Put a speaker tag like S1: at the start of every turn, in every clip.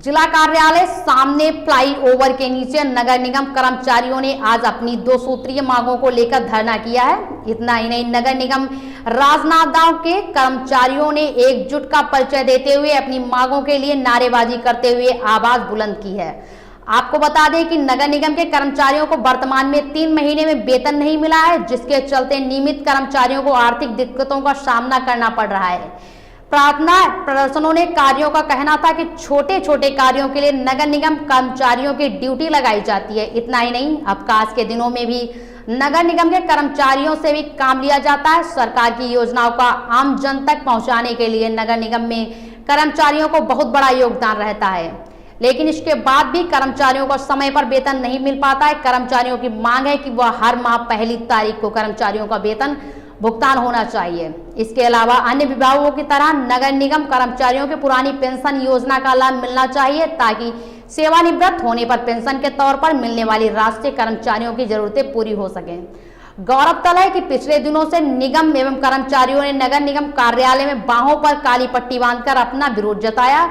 S1: जिला कार्यालय सामने फ्लाईओवर के नीचे नगर निगम कर्मचारियों ने आज अपनी 2 सूत्रीय मांगों को लेकर धरना किया है। इतना ही नहीं, नगर निगम राजनांदगांव के कर्मचारियों ने एकजुट का परिचय देते हुए अपनी मांगों के लिए नारेबाजी करते हुए आवाज बुलंद की है। आपको बता दें कि नगर निगम के कर्मचारियों को वर्तमान में 3 महीने में वेतन नहीं मिला है, जिसके चलते नियमित कर्मचारियों को आर्थिक दिक्कतों का सामना करना पड़ रहा है। प्रार्थना प्रदर्शनों ने कार्यों का कहना था कि छोटे छोटे कार्यों के लिए नगर निगम कर्मचारियों की ड्यूटी लगाई जाती है। इतना ही नहीं, अवकाश के दिनों में भी नगर निगम के कर्मचारियों से भी काम लिया जाता है। सरकार की योजनाओं का आम जन तक पहुंचाने के लिए नगर निगम में कर्मचारियों को बहुत बड़ा योगदान रहता है, लेकिन इसके बाद भी कर्मचारियों को समय पर वेतन नहीं मिल पाता है। कर्मचारियों की मांग है कि वह हर माह पहली तारीख को कर्मचारियों का वेतन भुगतान होना चाहिए। इसके अलावा अन्य विभागों की तरह नगर निगम कर्मचारियों के पुरानी पेंशन योजना का लाभ मिलना चाहिए, ताकि सेवानिवृत्त होने पर पेंशन के तौर पर मिलने वाली राशि से कर्मचारियों की जरूरतें पूरी हो सकें। गौरतलब है कि पिछले दिनों से निगम एवं कर्मचारियों ने नगर निगम कार्यालय में बाहों पर काली पट्टी बांधकर अपना विरोध जताया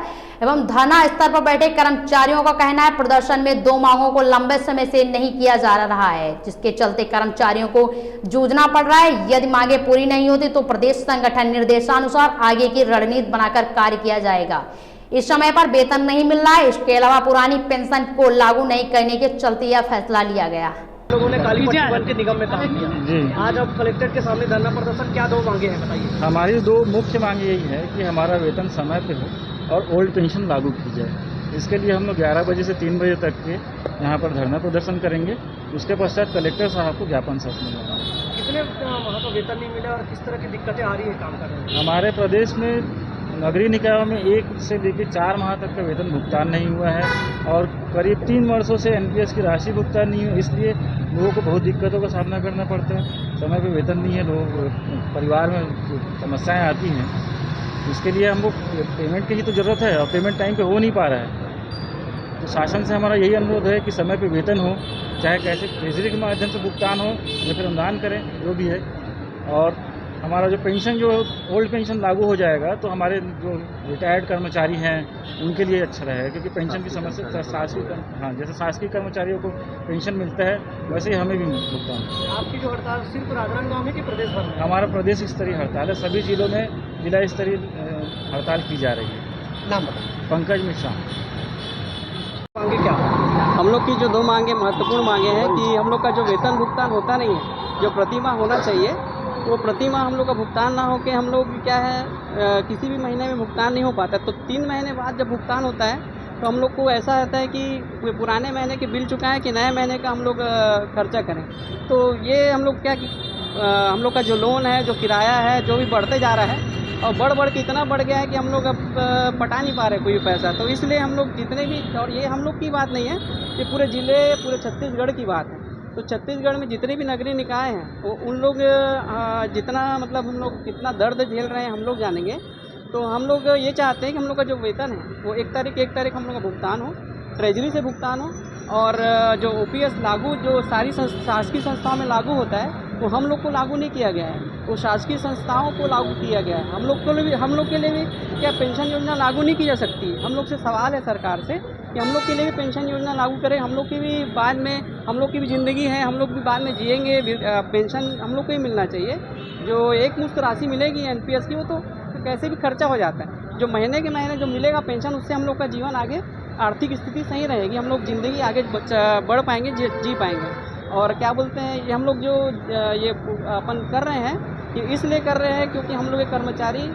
S1: एवं धरना स्तर पर बैठे कर्मचारियों का कहना है प्रदर्शन में 2 मांगों को लंबे समय से नहीं किया जा रहा है, जिसके चलते कर्मचारियों को जूझना पड़ रहा है। यदि मांगे पूरी नहीं होती तो प्रदेश संगठन निर्देशानुसार आगे की रणनीति बनाकर कार्य किया जाएगा। इस समय पर वेतन नहीं मिल रहा है, इसके अलावा पुरानी पेंशन को लागू नहीं करने के चलते यह फैसला लिया गया।
S2: लोगों ने काली पट्टी बांध के निगम में काम किया। आज अब कलेक्टर के सामने धरना प्रदर्शन, क्या 2 मांगे हैं बताइए।
S3: हमारी 2 मुख्य मांगे यही है कि हमारा वेतन समय पे हो और ओल्ड पेंशन लागू की जाए। इसके लिए हम लोग 11 बजे से 3 बजे तक के यहाँ पर धरना प्रदर्शन करेंगे। उसके पश्चात कलेक्टर साहब को ज्ञापन सौंपने लगा।
S2: कितने वहाँ पर वेतन नहीं मिला और किस तरह की दिक्कतें आ रही है काम करने में?
S3: हमारे प्रदेश में नगरीय निकायों में 1 से लेकर 4 माह तक का वेतन भुगतान नहीं हुआ है और करीब 3 वर्षों से एनपीएस की राशि भुगतान नहीं हुई। इसलिए लोगों को बहुत दिक्कतों का सामना करना पड़ता है। समय पे वेतन नहीं है, लोग परिवार में समस्याएं आती हैं। इसके लिए हमको पेमेंट की ही तो ज़रूरत है और पेमेंट टाइम पे हो नहीं पा रहा है। तो शासन से हमारा यही अनुरोध है कि समय पे वेतन हो, चाहे कैसे ट्रेजरी के माध्यम से भुगतान हो या फिर अनुदान करें, जो भी है। और हमारा जो पेंशन जो ओल्ड पेंशन लागू हो जाएगा तो हमारे जो रिटायर्ड कर्मचारी हैं उनके लिए अच्छा रहेगा, क्योंकि पेंशन की समस्या जैसे शासकीय कर्मचारियों को पेंशन मिलता है वैसे ही हमें भी भुगतान।
S2: आपकी जो हड़ताल सिर्फ राजनांदगांव में कि प्रदेश भर में?
S3: हमारा प्रदेश स्तरीय हड़ताल है, सभी जिलों में जिला स्तरीय हड़ताल की जा रही है।
S2: नाम बताइए।
S3: पंकज मिश्रा।
S2: मांगे क्या?
S4: हम लोग की जो 2 मांगे महत्वपूर्ण मांगे हैं कि हम लोग का जो वेतन भुगतान होता नहीं है, जो प्रतिमाह होना चाहिए, वो प्रतिमाह हम लोग का भुगतान ना हो के हम लोग क्या है किसी भी महीने में भुगतान नहीं हो पाता। तो 3 महीने बाद जब भुगतान होता है तो हम लोग को ऐसा रहता है कि पुराने महीने के बिल चुकाएं कि नए महीने का हम लोग खर्चा करें। तो ये हम लोग क्या हम लोग का जो लोन है, जो किराया है, जो भी बढ़ते जा रहा है और बढ़ के इतना बढ़ गया है कि हम लोग अब पटा नहीं पा रहे कोई पैसा। तो इसलिए हम लोग जितने भी, और ये हम लोग की बात नहीं है, ये पूरे ज़िले पूरे छत्तीसगढ़ की बात है। तो छत्तीसगढ़ में जितने भी नगरीय निकाय हैं वो उन लोग जितना मतलब हम लोग कितना दर्द झेल रहे हैं हम लोग जानेंगे। तो हम लोग ये चाहते हैं कि हम लोग का जो वेतन है वो 1 तारीख हम लोग का भुगतान हो, ट्रेजरी से भुगतान हो। और जो ओपीएस लागू जो सारी शासकीय संस्थाओं में लागू होता है वो हम लोग को लागू नहीं किया गया है, वो शासकीय संस्थाओं को लागू किया गया है। हम लोग के लिए भी क्या पेंशन योजना लागू नहीं की जा सकती? हम लोग से सवाल है सरकार से कि हम लोग के लिए भी पेंशन योजना लागू करें। हम लोग की भी बाद में, हम लोग की भी ज़िंदगी है, हम लोग भी बाद में जिएंगे, पेंशन हम लोग को ही मिलना चाहिए। जो एक मुश्त राशि मिलेगी एनपीएस की, वो तो कैसे भी खर्चा हो जाता है। जो महीने के महीने जो मिलेगा पेंशन, उससे हम लोग का जीवन आगे आर्थिक स्थिति सही रहेगी, हम लोग ज़िंदगी आगे बढ़ पाएंगे, जी पाएंगे। और क्या बोलते हैं, ये हम लोग जो ये अपन कर रहे हैं, ये इसलिए कर रहे हैं क्योंकि हम लोग एक कर्मचारी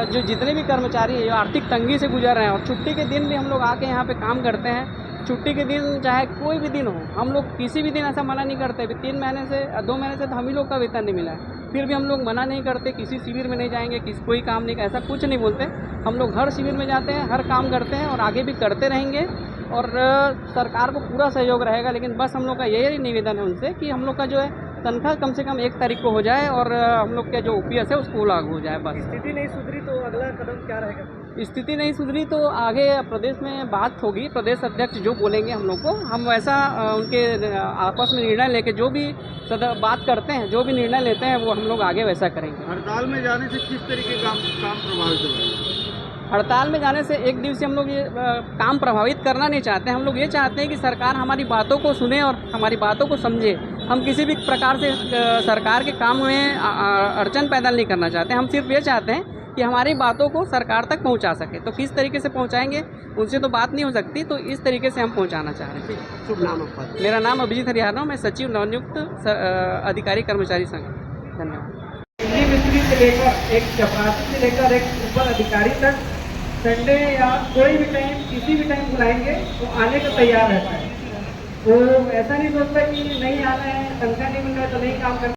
S4: जो जितने भी कर्मचारी हैं आर्थिक तंगी से गुजर रहे हैं और छुट्टी के दिन भी हम लोग आके यहाँ पे काम करते हैं। छुट्टी के दिन चाहे कोई भी दिन हो, हम लोग किसी भी दिन ऐसा मना नहीं करते। 3 महीने से 2 महीने से तो हम ही लोग का वेतन नहीं मिला है, फिर भी हम लोग मना नहीं करते। किसी शिविर में नहीं जाएंगे, कोई काम नहीं, ऐसा कुछ नहीं बोलते। हम लोग हर शिविर में जाते हैं, हर काम करते हैं और आगे भी करते रहेंगे और सरकार को पूरा सहयोग रहेगा। लेकिन बस हम लोग का यही निवेदन है उनसे कि हम लोग का जो है तनख्वाह कम से कम 1 तारीख को हो जाए और हम लोग का जो ओपीएस है उसको लागू हो जाए। बस
S2: स्थिति नहीं सुधरी तो अगला कदम क्या रहेगा?
S4: स्थिति नहीं सुधरी तो आगे प्रदेश में बात होगी, प्रदेश अध्यक्ष जो बोलेंगे हम लोग को, हम वैसा उनके आपस में निर्णय लेके जो भी बात करते हैं, जो भी निर्णय लेते हैं वो हम लोग आगे वैसा करेंगे।
S5: हड़ताल में जाने से किस तरीके का काम प्रभावित होगा?
S4: हड़ताल में जाने से एक दिवसीय हम लोग ये काम प्रभावित करना नहीं चाहते। हम लोग ये चाहते हैं कि सरकार हमारी बातों को सुने और हमारी बातों को समझे। हम किसी भी प्रकार से सरकार के काम में अड़चन पैदा नहीं करना चाहते। हम सिर्फ ये चाहते हैं कि हमारी बातों को सरकार तक पहुंचा सके। तो किस तरीके से पहुंचाएंगे, उनसे तो बात नहीं हो सकती, तो इस तरीके से हम पहुंचाना चाह रहे हैं।
S2: शुभ नाम आपका?
S4: मेरा नाम अभिजीत हरियाणा, मैं सचिव नवनियुक्त अधिकारी कर्मचारी संघ। धन्यवाद।
S5: बिजली मिस्त्री से लेकर एक चपरासी से लेकर एक ऊपर अधिकारी तक संडे या कोई भी टाइम, किसी भी टाइम बुलाएंगे तो आने को तैयार रहता है। तो ऐसा नहीं सोचता कि नहीं आना है, तनख्वाह नहीं मिल रहा है तो नहीं काम करना।